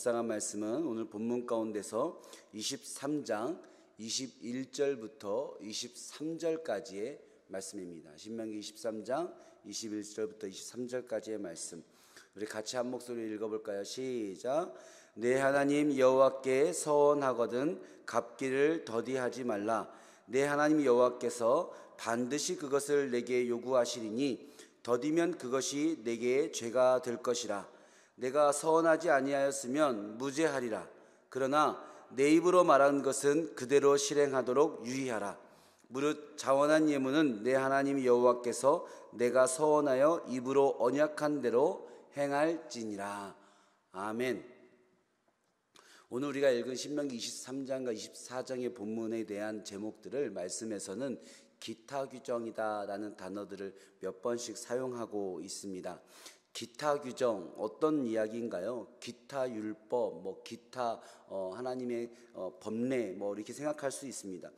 묵상한 말씀은 오늘 본문 가운데서 23장 21절부터 23절까지의 말씀입니다. 신명기 23장 21절부터 23절까지의 말씀, 우리 같이 한 목소리로 읽어볼까요? 시작. 내 하나님 여호와께 서원하거든 갚기를 더디하지 말라. 내 하나님 여호와께서 반드시 그것을 내게 요구하시리니 더디면 그것이 내게 죄가 될 것이라. 내가 서원하지 아니하였으면 무죄하리라. 그러나 내 입으로 말한 것은 그대로 실행하도록 유의하라. 무릇 자원한 예물은 내 하나님 여호와께서 내가 서원하여 입으로 언약한 대로 행할지니라. 아멘. 오늘 우리가 읽은 신명기 23장과 24장의 본문에 대한 제목들을 말씀에서는 기타 규정이다 라는 단어들을 몇 번씩 사용하고 있습니다. 기타 규정, 어떤 이야기인가요? 기타 율법, 기타 하나님의 법례 이렇게 생각할 수 있습니다.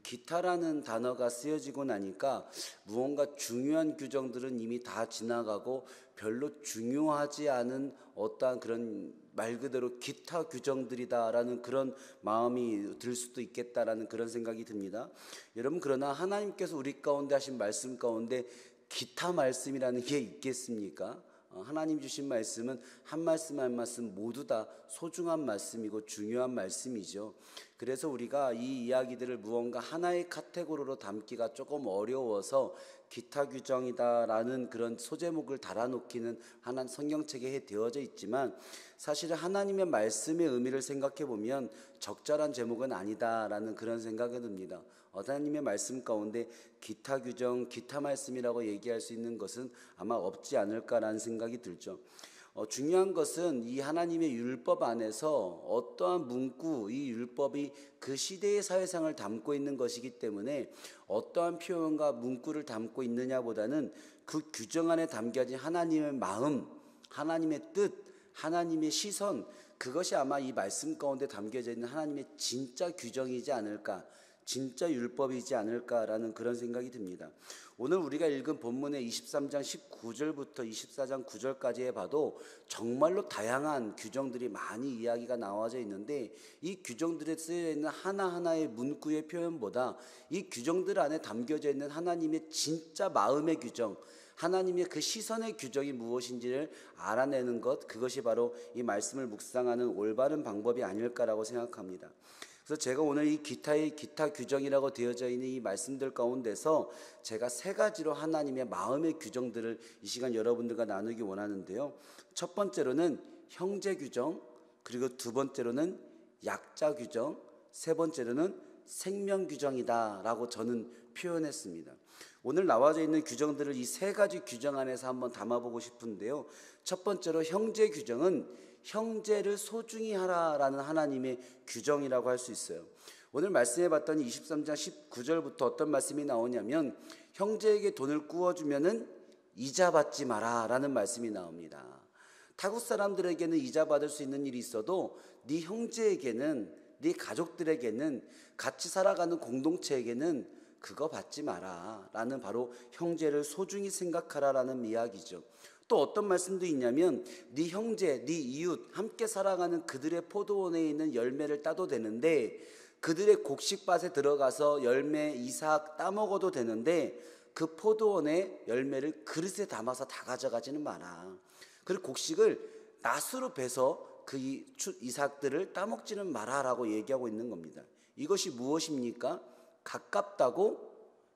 기타라는 단어가 쓰여지고 나니까 무언가 중요한 규정들은 이미 다 지나가고 별로 중요하지 않은 어떠한 그런 말 그대로 기타 규정들이다라는 그런 마음이 들 수도 있겠다라는 그런 생각이 듭니다. 여러분, 그러나 하나님께서 우리 가운데 하신 말씀 가운데 기타 말씀이라는 게 있겠습니까? 하나님 주신 말씀은 한 말씀 한 말씀 모두 다 소중한 말씀이고 중요한 말씀이죠. 그래서 우리가 이 이야기들을 무언가 하나의 카테고리로 담기가 조금 어려워서 기타 규정이다라는 그런 소제목을 달아놓기는 하나님 성경책에 되어져 있지만, 사실은 하나님의 말씀의 의미를 생각해 보면 적절한 제목은 아니다라는 그런 생각이 듭니다. 하나님의 말씀 가운데 기타 규정, 기타 말씀이라고 얘기할 수 있는 것은 아마 없지 않을까라는 생각이 들죠. 중요한 것은 이 하나님의 율법 안에서 어떠한 문구, 이 율법이 그 시대의 사회상을 담고 있는 것이기 때문에 어떠한 표현과 문구를 담고 있느냐보다는 그 규정 안에 담겨진 하나님의 마음, 하나님의 뜻, 하나님의 시선, 그것이 아마 이 말씀 가운데 담겨져 있는 하나님의 진짜 규정이지 않을까, 진짜 율법이지 않을까라는 그런 생각이 듭니다. 오늘 우리가 읽은 본문의 23장 19절부터 24장 9절까지 봐도 정말로 다양한 규정들이 많이 이야기가 나와져 있는데, 이 규정들에 쓰여 있는 하나하나의 문구의 표현보다 이 규정들 안에 담겨져 있는 하나님의 진짜 마음의 규정, 하나님의 그 시선의 규정이 무엇인지를 알아내는 것, 그것이 바로 이 말씀을 묵상하는 올바른 방법이 아닐까라고 생각합니다. 그래서 제가 오늘 이 기타 규정이라고 되어져 있는 이 말씀들 가운데서 제가 세 가지로 하나님의 마음의 규정들을 이 시간 여러분들과 나누기 원하는데요. 첫 번째로는 형제 규정, 그리고 두 번째로는 약자 규정, 세 번째로는 생명 규정이다라고 저는 표현했습니다. 오늘 나와져 있는 규정들을 이 세 가지 규정 안에서 한번 담아보고 싶은데요. 첫 번째로 형제 규정은 형제를 소중히 하라라는 하나님의 규정이라고 할 수 있어요. 오늘 말씀해 봤더니 23장 19절부터 어떤 말씀이 나오냐면, 형제에게 돈을 구워주면은 이자 받지 마라 라는 말씀이 나옵니다. 타국 사람들에게는 이자 받을 수 있는 일이 있어도 네 형제에게는, 네 가족들에게는, 같이 살아가는 공동체에게는 그거 받지 마라 라는, 바로 형제를 소중히 생각하라 라는 이야기죠. 또 어떤 말씀도 있냐면, 네 형제, 네 이웃, 함께 살아가는 그들의 포도원에 있는 열매를 따도 되는데, 그들의 곡식밭에 들어가서 열매, 이삭 따먹어도 되는데, 그 포도원의 열매를 그릇에 담아서 다 가져가지는 마라. 그리고 곡식을 낫으로 베서 그 이삭들을 따먹지는 마라라고 얘기하고 있는 겁니다. 이것이 무엇입니까? 가깝다고,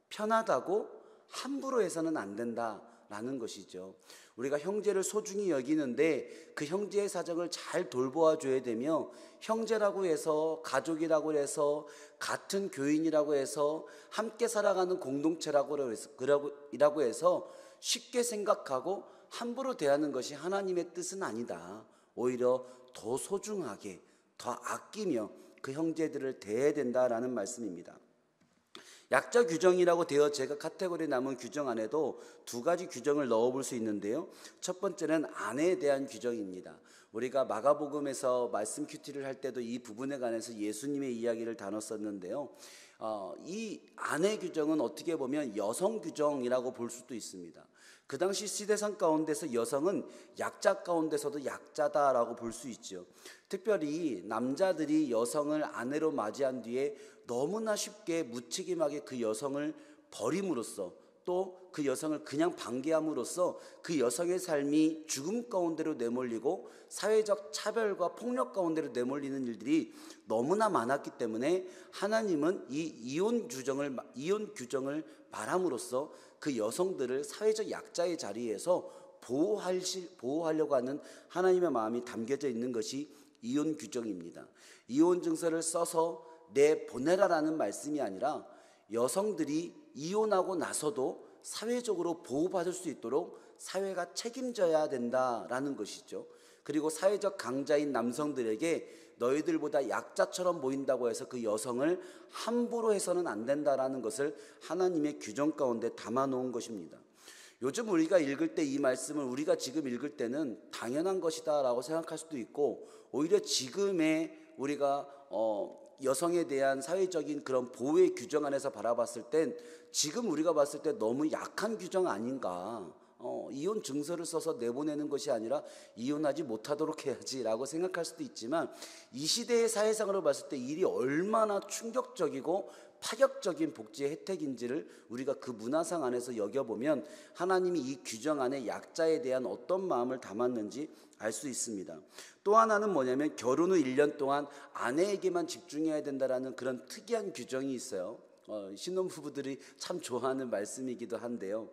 편하다고 함부로 해서는 안 된다라는 것이죠. 우리가 형제를 소중히 여기는데 그 형제의 사정을 잘 돌보아 줘야 되며, 형제라고 해서, 가족이라고 해서, 같은 교인이라고 해서, 함께 살아가는 공동체라고 해서 쉽게 생각하고 함부로 대하는 것이 하나님의 뜻은 아니다. 오히려 더 소중하게, 더 아끼며 그 형제들을 대해야 된다라는 말씀입니다. 약자 규정이라고 되어 제가 카테고리에 남은 규정 안에도 두 가지 규정을 넣어볼 수 있는데요. 첫 번째는 아내에 대한 규정입니다. 우리가 마가복음에서 말씀 큐티를 할 때도 이 부분에 관해서 예수님의 이야기를 다뤘었는데요. 이 아내 규정은 어떻게 보면 여성 규정이라고 볼 수도 있습니다. 그 당시 시대상 가운데서 여성은 약자 가운데서도 약자다라고 볼 수 있죠. 특별히 남자들이 여성을 아내로 맞이한 뒤에 너무나 쉽게 무책임하게 그 여성을 버림으로써 또 그 여성을 그냥 방기함으로써 그 여성의 삶이 죽음 가운데로 내몰리고 사회적 차별과 폭력 가운데로 내몰리는 일들이 너무나 많았기 때문에 하나님은 이 이혼 규정을 말함으로써 그 여성들을 사회적 약자의 자리에서 보호하려고 하는 하나님의 마음이 담겨져 있는 것이 이혼 규정입니다. 이혼 증서를 써서 내보내라라는 말씀이 아니라 여성들이 이혼하고 나서도 사회적으로 보호받을 수 있도록 사회가 책임져야 된다라는 것이죠. 그리고 사회적 강자인 남성들에게 너희들보다 약자처럼 보인다고 해서 그 여성을 함부로 해서는 안 된다라는 것을 하나님의 규정 가운데 담아놓은 것입니다. 요즘 우리가 읽을 때 이 말씀을 우리가 지금 읽을 때는 당연한 것이다 라고 생각할 수도 있고, 오히려 지금의 우리가 여성에 대한 사회적인 그런 보호의 규정 안에서 바라봤을 땐 지금 우리가 봤을 때 너무 약한 규정 아닌가, 이혼 증서를 써서 내보내는 것이 아니라 이혼하지 못하도록 해야지라고 생각할 수도 있지만, 이 시대의 사회상으로 봤을 때 일이 얼마나 충격적이고 파격적인 복지의 혜택인지를 우리가 그 문화상 안에서 여겨보면 하나님이 이 규정 안에 약자에 대한 어떤 마음을 담았는지 알 수 있습니다. 또 하나는 뭐냐면 결혼 후 1년 동안 아내에게만 집중해야 된다라는 그런 특이한 규정이 있어요. 신혼부부들이 참 좋아하는 말씀이기도 한데요.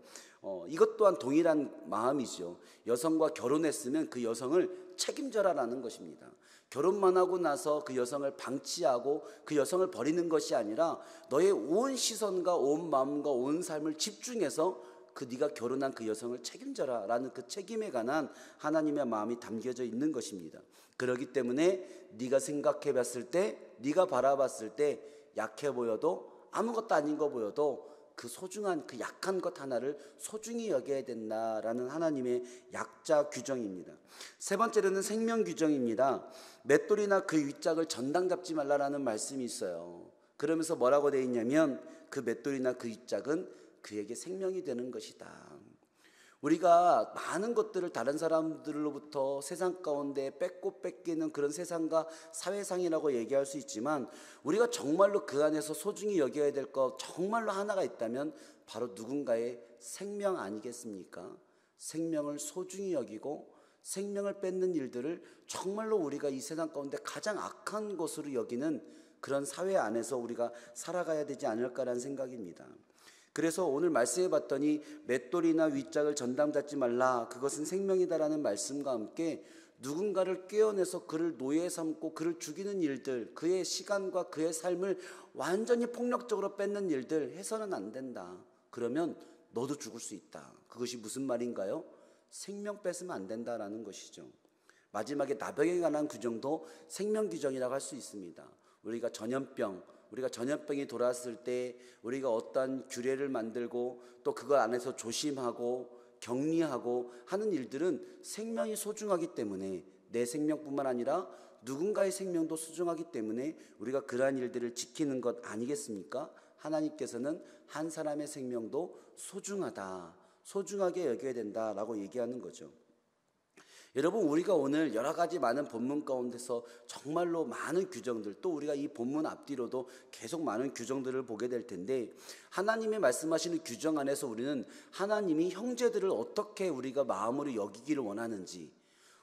이것 또한 동일한 마음이죠. 여성과 결혼했으면 그 여성을 책임져라라는 것입니다. 결혼만 하고 나서 그 여성을 방치하고 그 여성을 버리는 것이 아니라 너의 온 시선과 온 마음과 온 삶을 집중해서 네가 결혼한 그 여성을 책임져라라는 그 책임에 관한 하나님의 마음이 담겨져 있는 것입니다. 그렇기 때문에 네가 생각해 봤을 때, 네가 바라봤을 때 약해 보여도 아무것도 아닌 거 보여도 그 소중한 그 약한 것 하나를 소중히 여겨야 된다라는 하나님의 약자 규정입니다. 세 번째로는 생명 규정입니다. 맷돌이나 그 윗짝을 전당 잡지 말라라는 말씀이 있어요. 그러면서 뭐라고 되어 있냐면 그 맷돌이나 그 윗짝은 그에게 생명이 되는 것이다. 우리가 많은 것들을 다른 사람들로부터 세상 가운데 뺏고 뺏기는 그런 세상과 사회상이라고 얘기할 수 있지만, 우리가 정말로 그 안에서 소중히 여겨야 될 것 정말로 하나가 있다면 바로 누군가의 생명 아니겠습니까? 생명을 소중히 여기고 생명을 뺏는 일들을 정말로 우리가 이 세상 가운데 가장 악한 것으로 여기는 그런 사회 안에서 우리가 살아가야 되지 않을까라는 생각입니다. 그래서 오늘 말씀해 봤더니 맷돌이나 윗짝을 전당 잡지 말라, 그것은 생명이다라는 말씀과 함께 누군가를 꿰어내서 그를 노예 삼고 그를 죽이는 일들, 그의 시간과 그의 삶을 완전히 폭력적으로 뺏는 일들 해서는 안 된다. 그러면 너도 죽을 수 있다. 그것이 무슨 말인가요? 생명 뺏으면 안 된다라는 것이죠. 마지막에 나병에 관한 규정도 생명 규정이라고 할 수 있습니다. 우리가 전염병이 돌아왔을 때 우리가 어떠한 규례를 만들고 또 그걸 안에서 조심하고 격리하고 하는 일들은 생명이 소중하기 때문에, 내 생명뿐만 아니라 누군가의 생명도 소중하기 때문에 우리가 그러한 일들을 지키는 것 아니겠습니까? 하나님께서는 한 사람의 생명도 소중하다, 소중하게 여겨야 된다라고 얘기하는 거죠. 여러분, 우리가 오늘 여러 가지 많은 본문 가운데서 정말로 많은 규정들, 또 우리가 이 본문 앞뒤로도 계속 많은 규정들을 보게 될 텐데, 하나님이 말씀하시는 규정 안에서 우리는 하나님이 형제들을 어떻게 우리가 마음으로 여기기를 원하는지,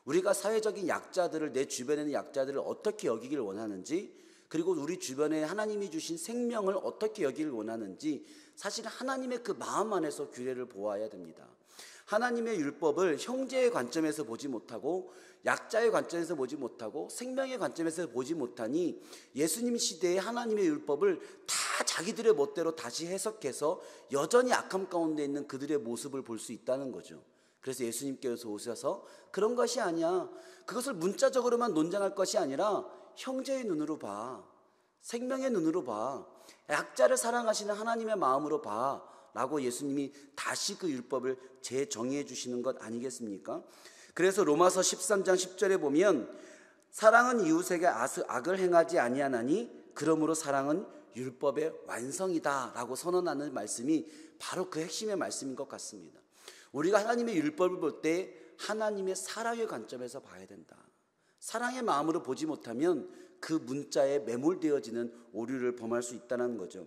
우리가 사회적인 약자들을, 내 주변에 있는 약자들을 어떻게 여기기를 원하는지, 그리고 우리 주변에 하나님이 주신 생명을 어떻게 여기기를 원하는지, 사실 하나님의 그 마음 안에서 규례를 보아야 됩니다. 하나님의 율법을 형제의 관점에서 보지 못하고 약자의 관점에서 보지 못하고 생명의 관점에서 보지 못하니 예수님 시대의 하나님의 율법을 다 자기들의 멋대로 다시 해석해서 여전히 악함 가운데 있는 그들의 모습을 볼 수 있다는 거죠. 그래서 예수님께서 오셔서 그런 것이 아니야, 그것을 문자적으로만 논쟁할 것이 아니라 형제의 눈으로 봐, 생명의 눈으로 봐, 약자를 사랑하시는 하나님의 마음으로 봐 라고 예수님이 다시 그 율법을 재정의해 주시는 것 아니겠습니까? 그래서 로마서 13장 10절에 보면 사랑은 이웃에게 악을 행하지 아니하나니 그러므로 사랑은 율법의 완성이다 라고 선언하는 말씀이 바로 그 핵심의 말씀인 것 같습니다. 우리가 하나님의 율법을 볼 때 하나님의 사랑의 관점에서 봐야 된다. 사랑의 마음으로 보지 못하면 그 문자에 매몰되어지는 오류를 범할 수 있다는 거죠.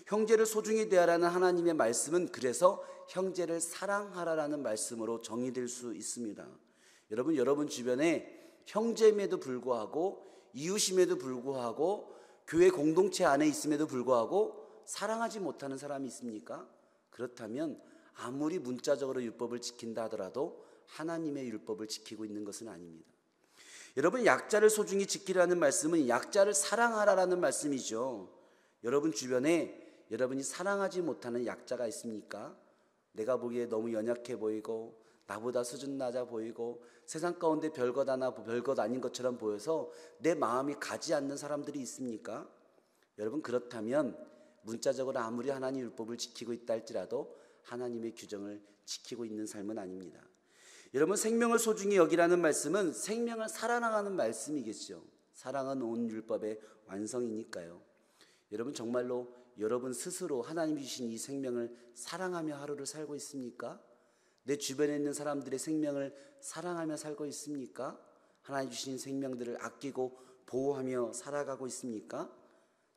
형제를 소중히 대하라는 하나님의 말씀은 그래서 형제를 사랑하라라는 말씀으로 정의될 수 있습니다. 여러분 주변에 형제임에도 불구하고 이웃임에도 불구하고 교회 공동체 안에 있음에도 불구하고 사랑하지 못하는 사람이 있습니까? 그렇다면 아무리 문자적으로 율법을 지킨다 하더라도 하나님의 율법을 지키고 있는 것은 아닙니다. 여러분, 약자를 소중히 지키라는 말씀은 약자를 사랑하라라는 말씀이죠. 여러분 주변에 여러분이 사랑하지 못하는 약자가 있습니까? 내가 보기에 너무 연약해 보이고 나보다 수준 낮아 보이고 세상 가운데 별것 하나 별것 아닌 것처럼 보여서 내 마음이 가지 않는 사람들이 있습니까? 여러분, 그렇다면 문자적으로 아무리 하나님 율법을 지키고 있다 할지라도 하나님의 규정을 지키고 있는 삶은 아닙니다. 여러분, 생명을 소중히 여기라는 말씀은 생명을 사랑하는 말씀이겠죠. 사랑은 온 율법의 완성이니까요. 여러분, 정말로 여러분 스스로 하나님이 주신 이 생명을 사랑하며 하루를 살고 있습니까? 내 주변에 있는 사람들의 생명을 사랑하며 살고 있습니까? 하나님 주신 생명들을 아끼고 보호하며 살아가고 있습니까?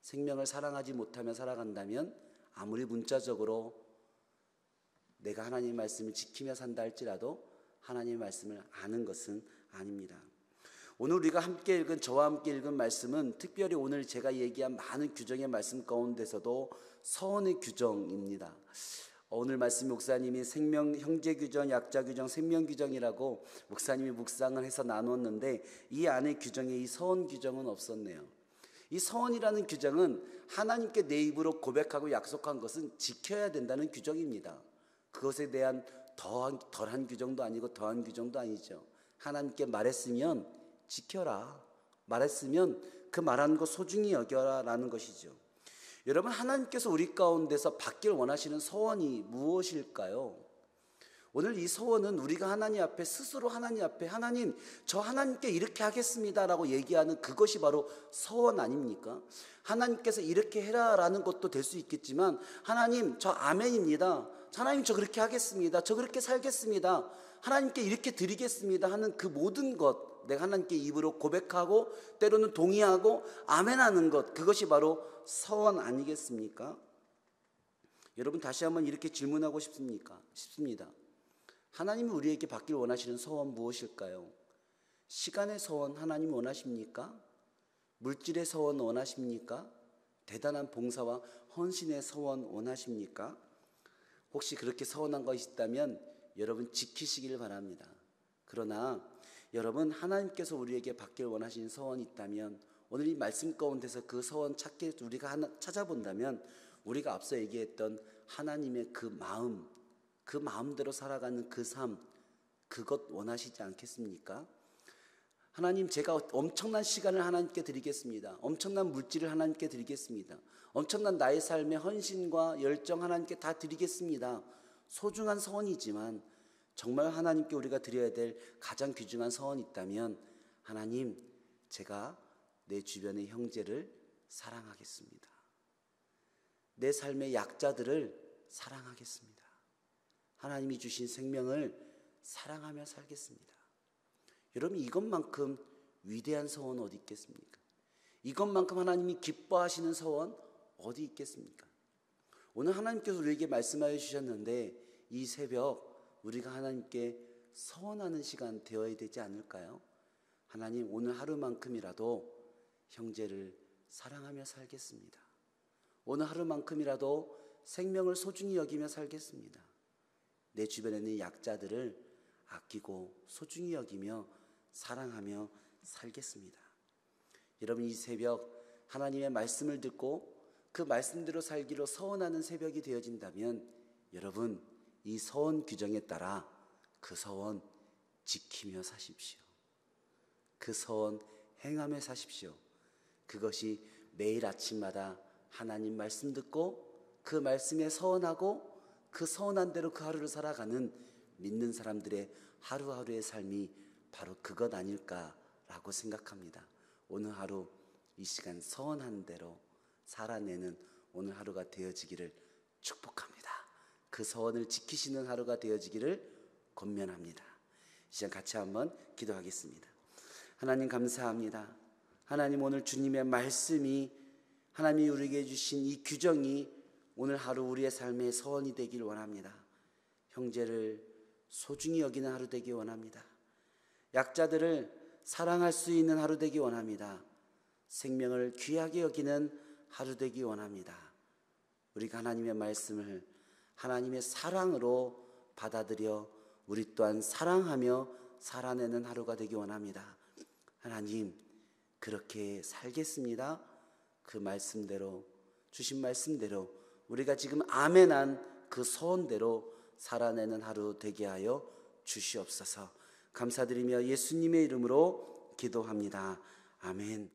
생명을 사랑하지 못하며 살아간다면 아무리 문자적으로 내가 하나님의 말씀을 지키며 산다 할지라도 하나님의 말씀을 아는 것은 아닙니다. 오늘 우리가 함께 읽은, 저와 함께 읽은 말씀은 특별히 오늘 제가 얘기한 많은 규정의 말씀 가운데서도 서원의 규정입니다. 오늘 말씀 목사님이 생명, 형제 규정, 약자 규정, 생명 규정이라고 목사님이 묵상을 해서 나눴는데 이 안에 규정에 이 서원 규정은 없었네요. 이 서원이라는 규정은 하나님께 내 입으로 고백하고 약속한 것은 지켜야 된다는 규정입니다. 그것에 대한 덜한 규정도 아니고 더한 규정도 아니죠. 하나님께 말했으면 지켜라, 말했으면 그 말한 거 소중히 여겨라 라는 것이죠. 여러분, 하나님께서 우리 가운데서 받길 원하시는 서원이 무엇일까요? 오늘 이 서원은 우리가 하나님 앞에 스스로 하나님 앞에 하나님, 저 하나님께 이렇게 하겠습니다 라고 얘기하는 그것이 바로 서원 아닙니까? 하나님께서 이렇게 해라 라는 것도 될 수 있겠지만 하나님, 저 아멘입니다. 하나님, 저 그렇게 하겠습니다. 저 그렇게 살겠습니다. 하나님께 이렇게 드리겠습니다 하는 그 모든 것, 내가 하나님께 입으로 고백하고 때로는 동의하고 아멘하는 것, 그것이 바로 서원 아니겠습니까? 여러분, 다시 한번 이렇게 질문하고 싶습니다. 하나님이 우리에게 받길 원하시는 서원 무엇일까요? 시간의 서원 하나님 원하십니까? 물질의 서원 원하십니까? 대단한 봉사와 헌신의 서원 원하십니까? 혹시 그렇게 서원한 것이 있다면 여러분 지키시길 바랍니다. 그러나 여러분, 하나님께서 우리에게 받길 원하시는 서원이 있다면 오늘 이 말씀 가운데서 그 서원 찾기 우리가 찾아본다면 우리가 앞서 얘기했던 하나님의 그 마음, 그 마음대로 살아가는 그 삶, 그것 원하시지 않겠습니까? 하나님, 제가 엄청난 시간을 하나님께 드리겠습니다. 엄청난 물질을 하나님께 드리겠습니다. 엄청난 나의 삶의 헌신과 열정 하나님께 다 드리겠습니다. 소중한 서원이지만 정말 하나님께 우리가 드려야 될 가장 귀중한 서원이 있다면 하나님, 제가 내 주변의 형제를 사랑하겠습니다. 내 삶의 약자들을 사랑하겠습니다. 하나님이 주신 생명을 사랑하며 살겠습니다. 여러분, 이것만큼 위대한 서원 어디 있겠습니까? 이것만큼 하나님이 기뻐하시는 서원 어디 있겠습니까? 오늘 하나님께서 우리에게 말씀하여 주셨는데 이 새벽 우리가 하나님께 서원하는 시간 되어야 되지 않을까요? 하나님, 오늘 하루만큼이라도 형제를 사랑하며 살겠습니다. 오늘 하루만큼이라도 생명을 소중히 여기며 살겠습니다. 내 주변에 있는 약자들을 아끼고 소중히 여기며 사랑하며 살겠습니다. 여러분, 이 새벽 하나님의 말씀을 듣고 그 말씀대로 살기로 서원하는 새벽이 되어진다면 여러분, 이 서원 규정에 따라 그 서원 지키며 사십시오. 그 서원 행하며 사십시오. 그것이 매일 아침마다 하나님 말씀 듣고 그 말씀에 서원하고 그 서원한 대로 그 하루를 살아가는 믿는 사람들의 하루하루의 삶이 바로 그것 아닐까라고 생각합니다. 오늘 하루 이 시간 서원한 대로 살아내는 오늘 하루가 되어지기를 축복합니다. 그 서원을 지키시는 하루가 되어지기를 권면합니다. 이 시간 같이 한번 기도하겠습니다. 하나님 감사합니다. 하나님 오늘 주님의 말씀이 하나님이 우리에게 주신 이 규정이 오늘 하루 우리의 삶의 서원이 되길 원합니다. 형제를 소중히 여기는 하루 되기 원합니다. 약자들을 사랑할 수 있는 하루 되기 원합니다. 생명을 귀하게 여기는 하루 되기 원합니다. 우리가 하나님의 말씀을 하나님의 사랑으로 받아들여 우리 또한 사랑하며 살아내는 하루가 되기 원합니다. 하나님, 그렇게 살겠습니다. 그 말씀대로, 주신 말씀대로 우리가 지금 아멘한 그 소원대로 살아내는 하루 되게 하여 주시옵소서. 감사드리며 예수님의 이름으로 기도합니다. 아멘.